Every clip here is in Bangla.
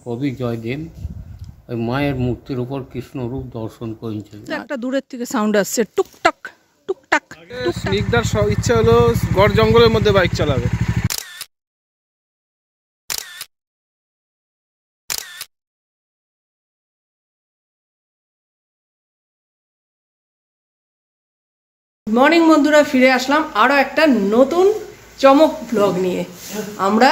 কবি জয়দেব ওই মায়ের মূর্তির উপর কৃষ্ণরূপ দর্শন করেছেন। একটা দূরের থেকে সাউন্ড আসছে, টুকটাক টুকটাক। স্নিগ্ধার ইচ্ছা হলো গড় জঙ্গলের মধ্যে বাইক চালাবে। মর্নিং বন্ধুরা, ফিরে আসলাম আরও একটা নতুন চমক ব্লগ নিয়ে। আমরা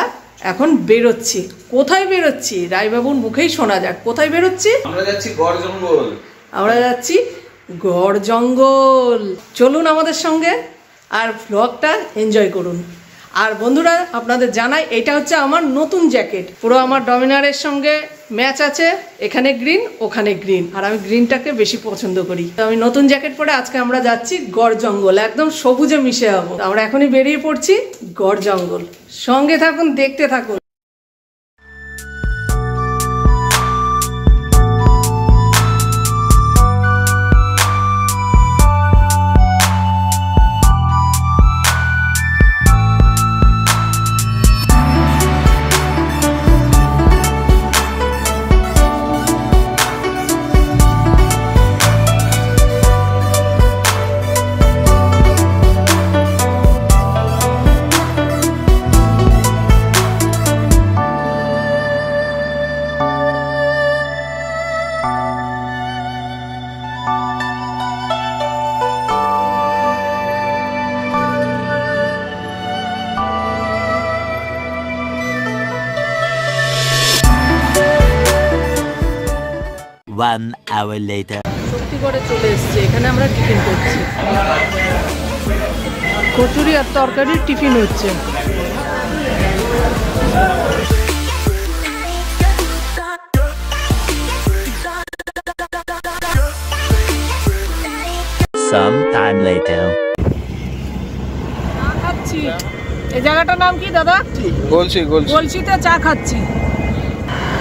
এখন বেরোচ্ছি। কোথায় বেরোচ্ছি রায়বাবুর মুখেই শোনা যাক। কোথায় বেরোচ্ছি? আমরা যাচ্ছি গড় জঙ্গল। আমরা যাচ্ছি গড় জঙ্গল। চলুন আমাদের সঙ্গে আর ব্লগটা এনজয় করুন। আর বন্ধুরা, আপনাদের জানাই এটা হচ্ছে আমার নতুন জ্যাকেট। পুরো আমার ডমিনারের সঙ্গে ম্যাচ আছে। এখানে গ্রিন, ওখানে গ্রিন, আর আমি গ্রিনটাকে বেশি পছন্দ করি। তো আমি নতুন জ্যাকেট পরে আজকে আমরা যাচ্ছি গড় জঙ্গল। একদম সবুজে মিশে যাবো। আমরা এখনই বেরিয়ে পড়ছি গড় জঙ্গল। সঙ্গে থাকুন, দেখতে থাকুন। One hour later. সত্যি করে চলে এসছে। এখানে আমরা টিফিন করছি। কচুরি আর তরকারির টিফিন হচ্ছে। Some time later. চা খাচ্ছি। এই জায়গাটার নাম কি দাদা? গলসিতে চা খাচ্ছি।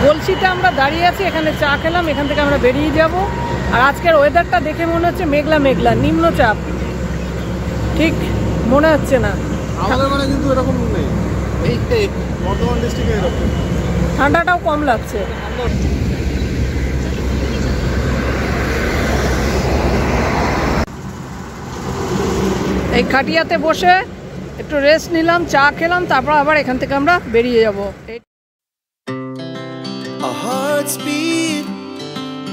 গলসিতে আমরা দাঁড়িয়ে আছি, এখানে চা খেলাম, এখান থেকে আমরা বেরিয়ে যাব। আর আজকের ওয়েদারটা দেখে মনে হচ্ছে মেঘলা মেঘলা, নিম্নচাপ। ঠিক মনে হচ্ছে না। আমাদের মানে কিন্তু এরকম নেই, এই বর্ধমান ডিস্ট্রিক্টে এরকম। ঠান্ডাটাও কম লাগছে। এই খাটিয়াতে বসে একটু রেস্ট নিলাম, চা খেলাম, তারপর আবার এখান থেকে আমরা বেরিয়ে যাব। Our hearts beat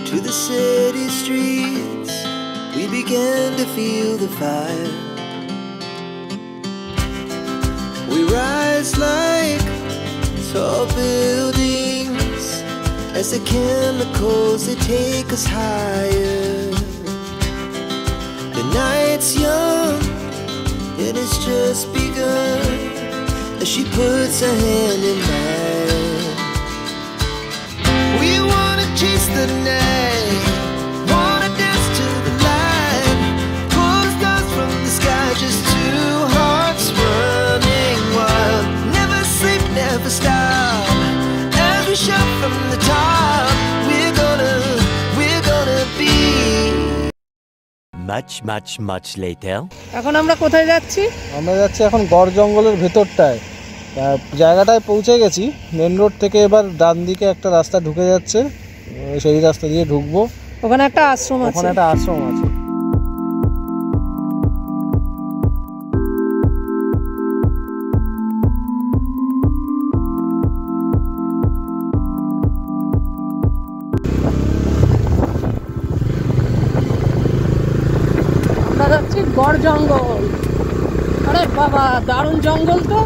to the city streets. We began to feel the fire. We rise like tall buildings as the chemicals they take us higher. The night's young and it's just begun as she puts her hand in mine. We wanna chase the night, wanna dance to the light, pull the stars from the sky, just two hearts running wild. Never sleep, never stop, as we shout from the top. We're gonna be. Much later. এখন আমরা কোথায় যাচ্ছি? আমরা যাচ্ছি এখন গড় জঙ্গলের ভেতরটায়। জায়গাটায় পৌঁছে গেছি। মেন রোড থেকে এবার ডান দিকে একটা রাস্তা ঢুকে যাচ্ছে, সেই রাস্তা দিয়ে ঢুকবো। ওখানে একটা আশ্রম আছে। ওখানে একটা আশ্রম আছে। আমরা যাচ্ছি গড় জঙ্গল। আরে বাবা, দারুণ জঙ্গল তো।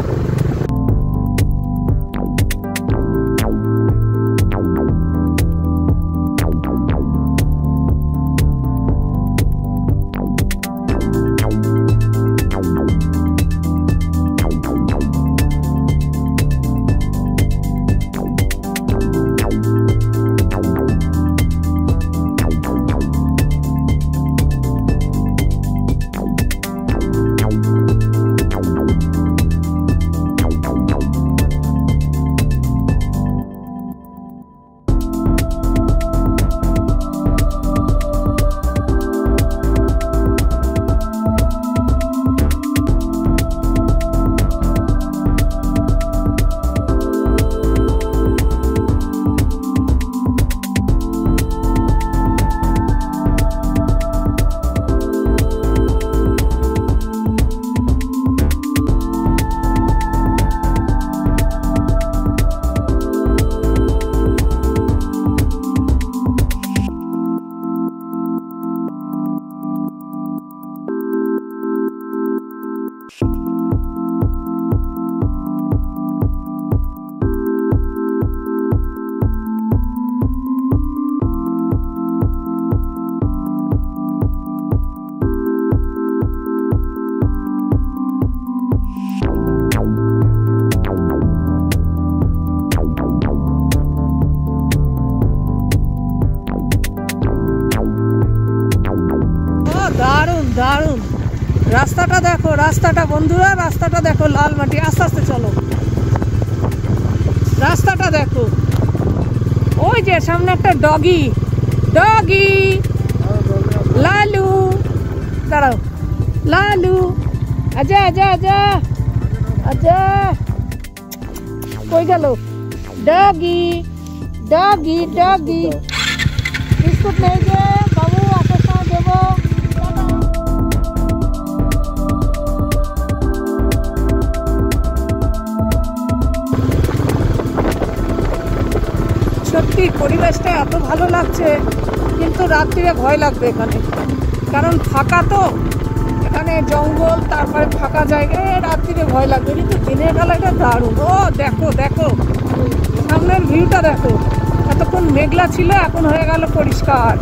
রাস্তাটা দেখো, রাস্তাটা বন্ধুরা, রাস্তাটা দেখো, লাল মাটি। আস্তে আস্তে চলো, রাস্তাটা দেখো। ওই যে সামনে একটা ডগি, ডগি লালু, দাঁড়াও লালু, আজা আজা আজা আজা, কই গেল ডগি? ডগি ডগি বিস্কুট নেই যে বাবু, আসার সময় দেবো। সত্যি পরিবেশটা এত ভালো লাগছে, কিন্তু রাত্রিরে ভয় লাগবে এখানে, কারণ ফাঁকা তো, এখানে জঙ্গল, তারপরে ফাঁকা জায়গায়, রাত্রিরে ভয় লাগবে। কিন্তু দিনের বেলাটা দারুণ। ও দেখো দেখো, সামনের ভিউটা দেখো, এতক্ষণ মেঘলা ছিল, এখন হয়ে গেল পরিষ্কার।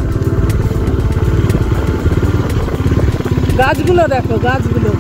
গাছগুলো দেখো, গাছগুলো।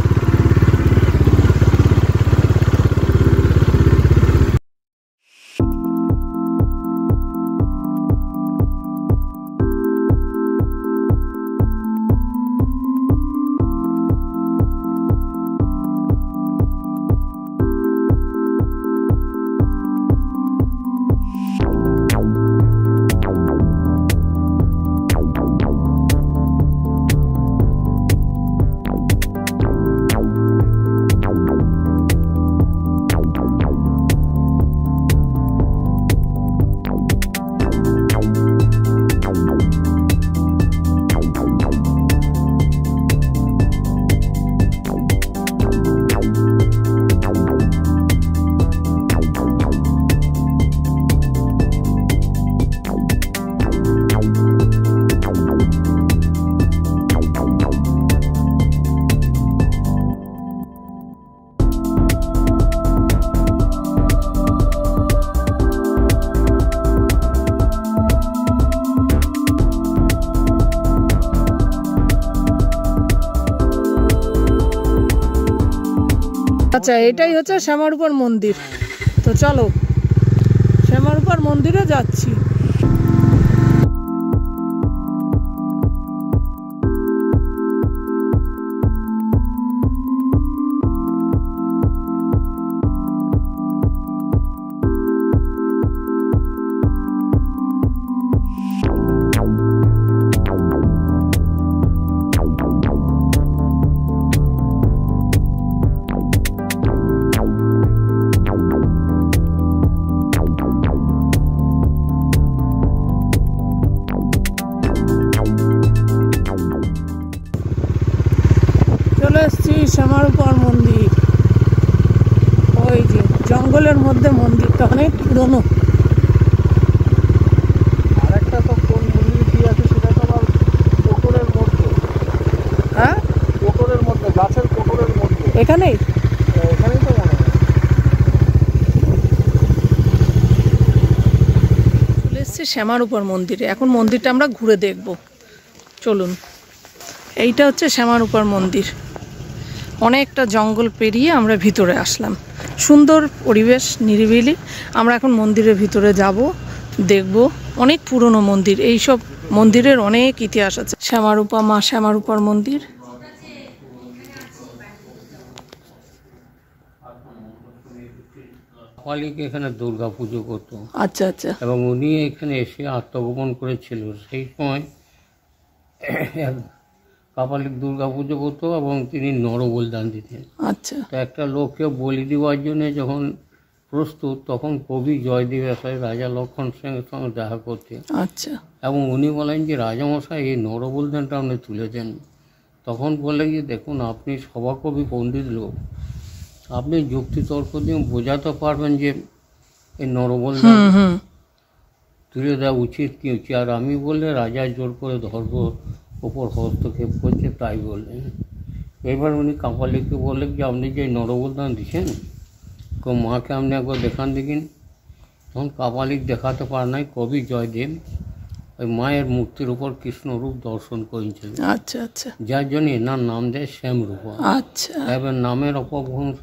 আচ্ছা, এটাই হচ্ছে শ্যামারূপার মন্দির। তো চলো শ্যামারূপার মন্দিরে যাচ্ছি। শ্যামারূপার মন্দির, ওই যে জঙ্গলের মধ্যে মন্দিরটা, অনেক পুরনো। আরেকটা তো কোন মন্দির কি আছে সেটা তো আবার কোটরের মধ্যে। হ্যাঁ, কোটরের মধ্যে, গাছের কোটরের মধ্যে, এখানেই এখানেই তো মনে হয়। চলে এসছি শ্যামারূপার মন্দিরে। এখন মন্দিরটা আমরা ঘুরে দেখব, চলুন। এইটা হচ্ছে শ্যামারূপার মন্দির। অনেকটা জঙ্গল পেরিয়ে আমরা ভিতরে আসলাম, সুন্দর পরিবেশ, নিরিবিলি। আমরা এখন মন্দিরের ভিতরে যাব, দেখব। অনেক পুরনো মন্দির, এইসব মন্দিরের অনেক ইতিহাস আছে। শ্যামারূপা, মা শ্যামারূপার মন্দির। কাপালিক এখানে দুর্গা পুজো করতো। আচ্ছা আচ্ছা, এবং উনি এখানে এসে আত্মগোপন করেছিল। সেই সময় কাপালিক দুর্গা পুজো করতো এবং তিনি নরবলিদান দিতেন। আচ্ছা, তো একটা লোককে বলি দেওয়ার জন্য যখন প্রস্তুত, তখন কবি জয়দেব আসে রাজা লক্ষণ সেনের সঙ্গে দেখা করতে। আচ্ছা, এবং উনি বলেন যে রাজামশাই এই নরবলিদানটা আপনি তুলে দেন। তখন বললেন যে দেখুন, আপনি সভাকবি পণ্ডিত লোক, আপনি যুক্তিতর্ক দিয়ে বোঝাতে পারবেন যে এই নরবলিদান তুলে দেওয়া উচিত কি উচিত। আর আমি বললে রাজা জোর করে ধর্ম ওপর হস্তক্ষেপ করছে, তাই বললেন। এবার উনি কাপালিককে বললেন যে আপনি যে নরবলিদান দিচ্ছেন, মাকে আপনি একবার দেখান দেখিন। তখন কাপালিক দেখাতে পারে নাই। কবি জয়দেব ওই মায়ের মূর্তির উপর কৃষ্ণরূপ দর্শন করেছিলেন। আচ্ছা আচ্ছা, যার জন্য এনার নাম দেয় শ্যামরূপা। আচ্ছা, এবার নামের অপভ্রংশ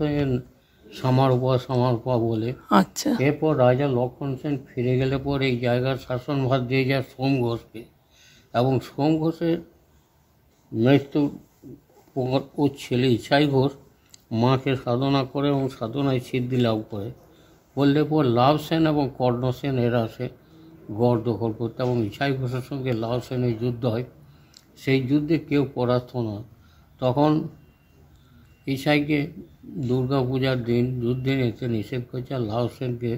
সামারূপা বলে। আচ্ছা, এরপর রাজা লক্ষণ সেন ফিরে গেলে পর এই জায়গার শাসনভার দিয়ে যায় সোম ঘোষকে। এবং সোম ঘোষের মৃত্যুর ওর ছেলে ইছাই ঘোষ মাকে সাধনা করে এবং সাধনায় সিদ্ধি লাভ করে। বললে পর লাভ সেন এবং কর্ণ সেন এরা আসে গড় দখল করতে এবং ইছাই ঘোষের সঙ্গে লাভ সেনের যুদ্ধ হয়। সেই যুদ্ধে কেউ পরাস্ত নয়। তখন ইছাইকে দুর্গা পূজার দিন যুদ্ধে নিতে নিষেধ করছে, আর লাভ সেনকে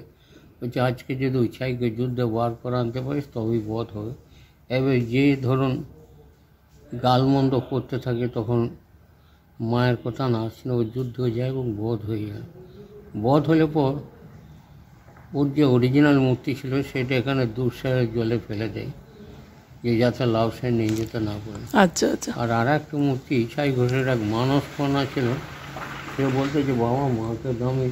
বলছে আজকে যদি ইছাইকে যুদ্ধে বার করে আনতে পারিস তবেই বধ হবে। এবার যে ধরুন গালমন্দ করতে থাকে তখন মায়ের কথা না শুনে ওই যুদ্ধ হয়ে যায় এবং বধ হয়ে যায়। বধ হলে পর ওর যে অরিজিনাল মূর্তি ছিল সেটা এখানে দুঃসাহের জলে ফেলে দেয়, যে যাতে লাভ সেন নিয়ে যেতে না পারে। আচ্ছা আচ্ছা। আর একটা মূর্তি ইছাই ঘোষের এক মানস কন্যা ছিল, সে বলতে যে বাবা মাকে আমি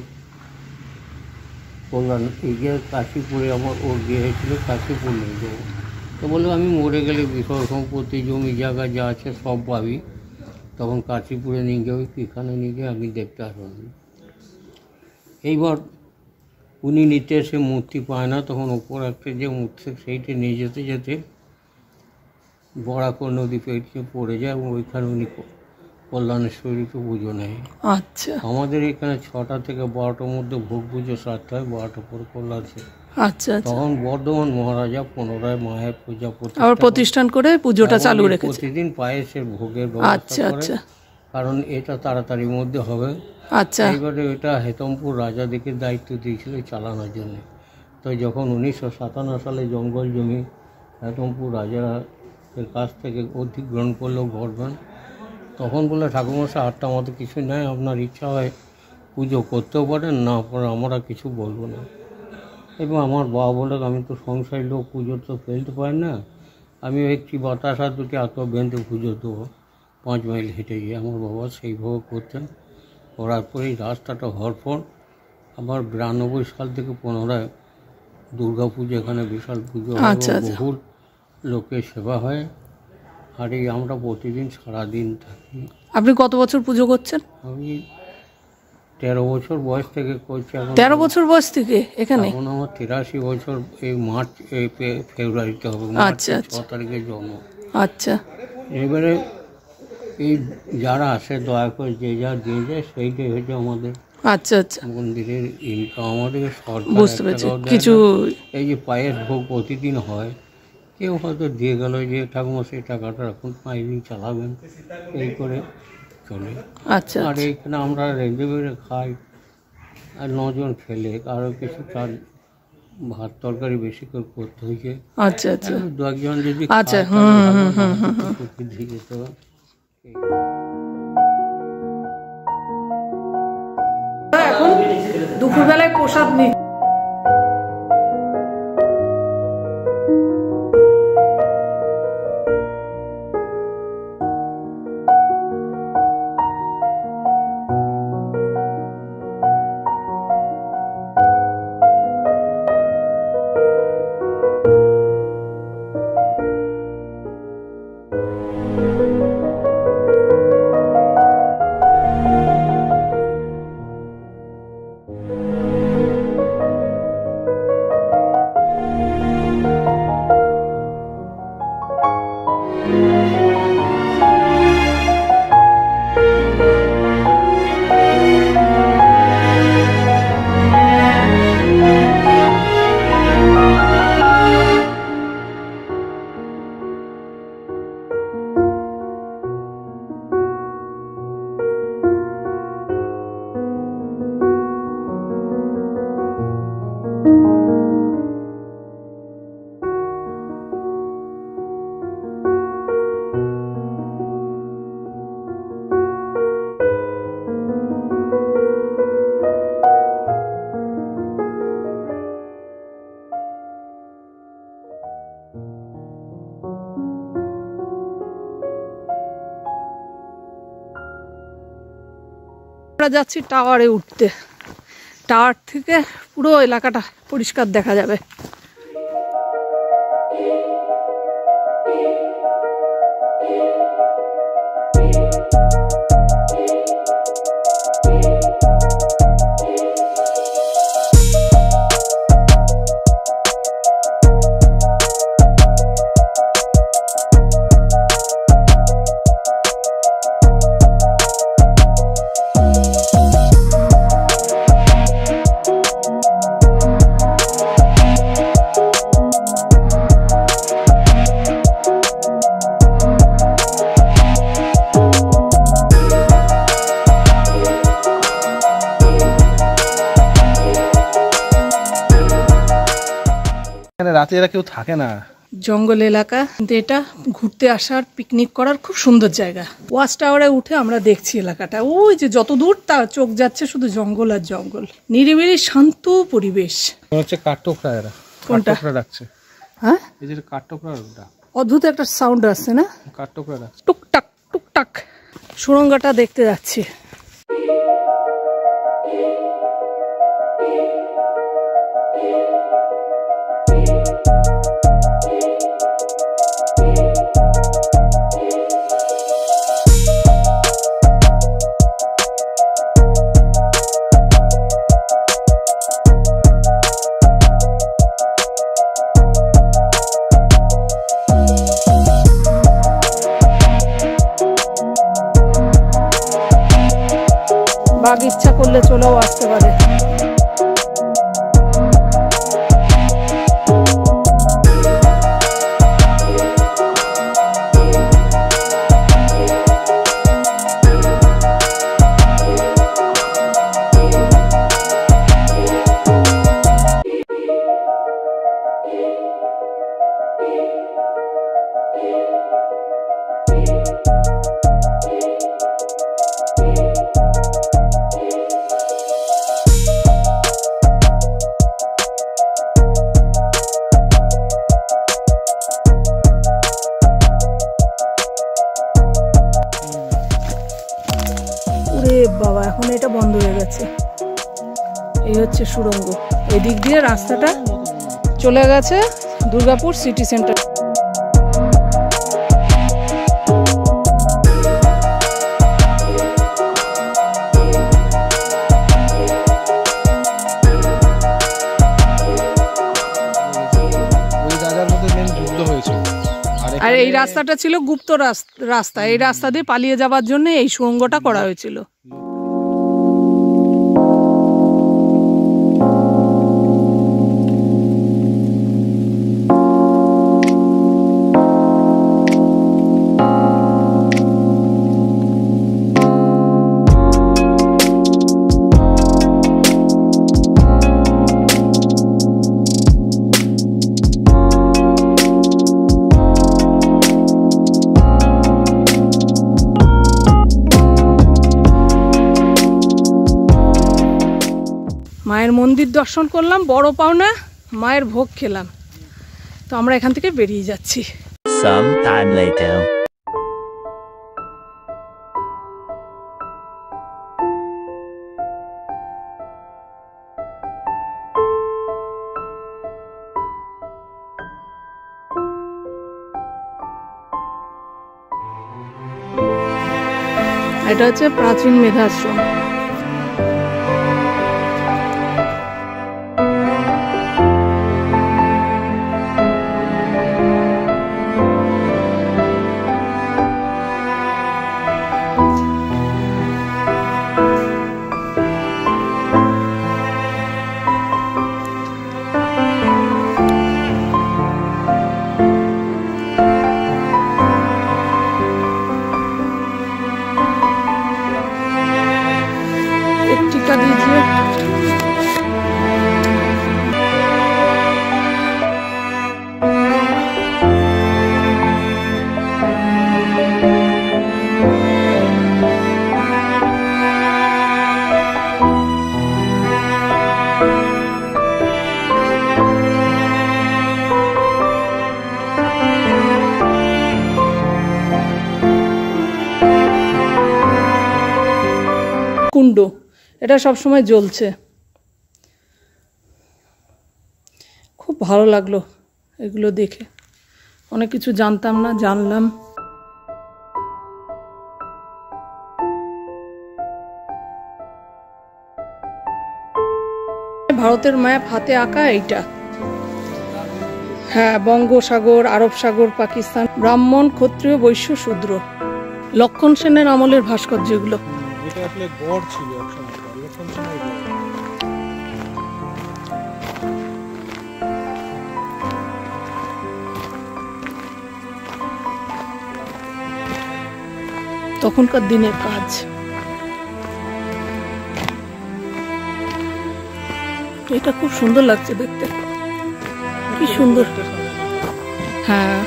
বললাম এই যে কাশীপুরে আমার ওর বিয়ে হয়েছিল, কাশীপুর নিয়ে যাবো। তো বললো আমি মরে গেলে বিষয় সম্পত্তি জমি জায়গা যা আছে সব পাবি, তখন কাশীপুরে নিয়ে যাবি, এখানে নিয়ে গিয়ে আমি দেখতে আসবো। এইবার উনি নিতে এসে মূর্তি পায় না, তখন ওপর একটা যে মূর্তি সেইটা নিয়ে যেতে যেতে বরাকর নদী পেরিয়ে পড়ে যায় এবং ওইখানে উনি কল্যাণেশ্বরীকে পুজো নেয়। আচ্ছা আমাদের এখানে 6টা থেকে 12টার মধ্যে ভোগ পুজো সারতে হয়, 12টার পর কল্যাণ। আচ্ছা আচ্ছা। তখন বর্ধমান মহারাজা পুনরায় মায়ের পূজা আবার প্রতিষ্ঠান করে পুজোটা চালু রেখেছে। প্রতিদিন পায়েসের ভোগের আচ্ছা ব্যবস্থা আচ্ছা করে, কারণ এটা তাড়াতাড়ির মধ্যে হবে। আচ্ছা এইবারে এটা হেতমপুর রাজাদেরকে দায়িত্ব দিয়েছিল চালানোর জন্য। তো যখন 1957 সালে জঙ্গল জমি হেতমপুর রাজাদের কাছ থেকে অধিগ্রহণ করলো গভর্নমেন্ট, তখন বলে ঠাকুরমশাই আটটা আমাদের কিছু নেই, আপনার ইচ্ছা হয় পুজো করতেও পারেন, না পরে আমরা কিছু বলবো না। এবং আমার বাবা বলে আমি তো সংসারী লোক, পুজো তো ফেলতে পারি না, আমি একটি বাতাসা দুটি আত বেঁধে পুজো দেবো 5 মাইল হেঁটে গিয়ে। আমার বাবা সেইভাবে করতেন। করার পরেই রাস্তাটা হওয়ার পর আবার 92 সাল থেকে পুনরায় দুর্গা পুজো এখানে বিশাল পুজো হয় এবং বহু লোকের সেবা হয়। আর এই আমরা প্রতিদিন সারাদিন থাকি। আপনি কত বছর পুজো করছেন? আমি 13 বছর বয়স থেকে করছি। 13 বছর বয়স থেকে এখানে? এখন আমার 83 বছর, এই মার্চ ফেব্রুয়ারিতে হবে। আচ্ছা 6 তারিখে জন্ম। আচ্ছা। এবারে এই যারা আসে দয়া করে যে যা দিয়ে যায় সেইটাই হচ্ছে আমাদের আচ্ছা আচ্ছা মন্দিরের ইনকাম। আমাদেরকে সরকার বুঝতে পেরেছি। কিছু এই যে পায়েস ভোগ প্রতিদিন হয়, কেউ হয়তো দিয়ে গেল যে ঠাকুমশাই টাকাটা রাখুন, পাইনি চালাবেন, এই করে চলে। আচ্ছা। আর এইখানে আমরা রেঁধে বেড়ে খাই, আর 9 জন খেলে আরও কিছু তার ভাত তরকারি বেশি করে করতে হয়েছে। আচ্ছা আচ্ছা। 2 জন যদি আচ্ছা দিয়ে যেত। এখন দুপুরবেলায় প্রসাদ নি আমরা যাচ্ছি টাওয়ারে উঠতে। টাওয়ার থেকে পুরো এলাকাটা পরিষ্কার দেখা যাবে। এখানে রাতে এরা কেউ থাকে না। জঙ্গল এলাকা, কিন্তু এটা ঘুরতে আসার, পিকনিক করার খুব সুন্দর জায়গা। ওয়াচ টাওয়ারে উঠে আমরা দেখছি এলাকাটা, ওই যে যত দূর তা চোখ যাচ্ছে শুধু জঙ্গল আর জঙ্গল, নিরিবিলি শান্ত পরিবেশ। মনে হচ্ছে কাঠঠোকরা এরা। কোনটা? কাঠঠোকরা ডাকছে। হ্যাঁ, এই যে কাঠঠোকরা ডাক, অদ্ভুত একটা সাউন্ড আসছে না, কাঠঠোকরা ডাকছে। টুকটাক টুকটাক। সুড়ঙ্গটা দেখতে যাচ্ছি। বাঘ ইচ্ছা করলে চলেও আসতে পারে। বাবা, এখন এটা বন্ধ হয়ে গেছে। এই হচ্ছে সুড়ঙ্গ, এদিক দিয়ে রাস্তাটা চলে গেছে দুর্গাপুর সিটি সেন্টার। ওই রাজার মধ্যে মেন যুদ্ধ হয়েছিল। আর এই রাস্তাটা ছিল গুপ্ত রাস্তা, এই রাস্তা দিয়ে পালিয়ে যাওয়ার জন্য এই সুড়ঙ্গটা করা হয়েছিল। মায়ের মন্দির দর্শন করলাম, বড় পাওনা, মায়ের ভোগ খেলাম, তো আমরা এখান থেকে বেরিয়ে যাচ্ছি। Some time later. এটা হচ্ছে প্রাচীন মেধাশ্রম। टीका दीजिए। কুণ্ড, এটা সব সময় জ্বলছে। খুব ভালো লাগলো এগুলো দেখে, অনেক কিছু জানতাম না, জানলাম। ভারতের ম্যাপ হাতে আঁকা এইটা, হ্যাঁ, বঙ্গোসাগর, আরব সাগর, পাকিস্তান, ব্রাহ্মণ, ক্ষত্রিয়, বৈশ্য, শূদ্র, লক্ষণ সেনের আমলের ভাস্কর্য এগুলো। এটা আসলে গড় ছিল একসময়, লক্ষণ সেনের গড়। তখনকার দিনের কাজ। এটা খুব সুন্দর লাগছে দেখতে, কি কি সুন্দর। হ্যাঁ,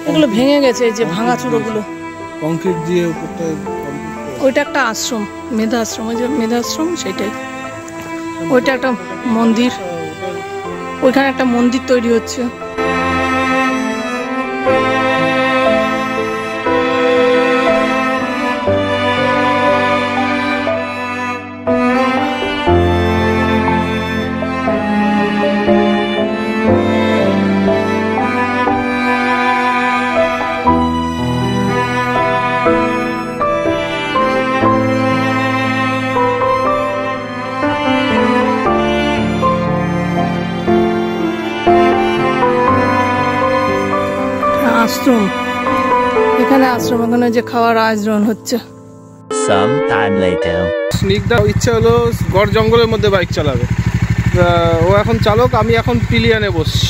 এগুলো ভেঙে গেছে, এই যে ভাঙা চূড়োগুলো। কংক্রিট দিয়ে উপরটা ওইটা একটা আশ্রম, মেধা আশ্রম, ওই যে মেধা আশ্রম সেটাই। ওইটা একটা মন্দির, ওইখানে একটা মন্দির তৈরি হচ্ছে। আশ্রম, এখানে আশ্রম, এখানে যে খাওয়ার আয়োজন হচ্ছে। Some time later. স্নিগ্ধা ইচ্ছা হলো গড় জঙ্গলের মধ্যে বাইক চালাবে, ও এখন চালক, আমি এখন পিলিয়ানে বসছি।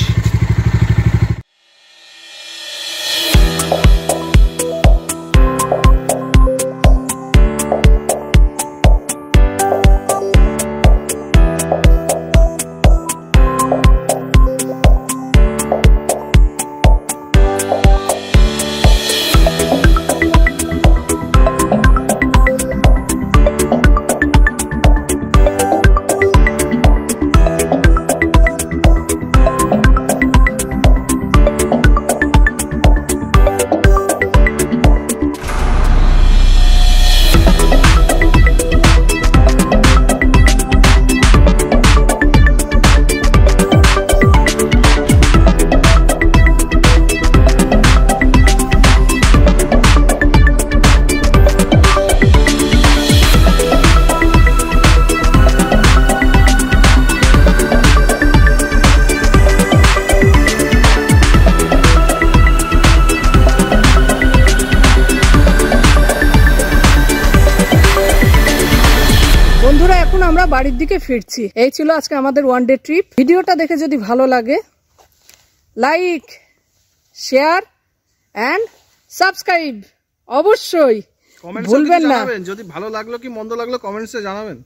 বন্ধুরা, এখন আমরা বাড়ির দিকে ফিরছি। এই ছিল আজকে আমাদের ওয়ান ডে ট্রিপ। ভিডিওটা দেখে যদি ভালো লাগে, লাইক, শেয়ার এন্ড সাবস্ক্রাইব অবশ্যই ভুলবেন না। যদি ভালো লাগলো কি মন্দ লাগলো কমেন্টসে জানাবেন।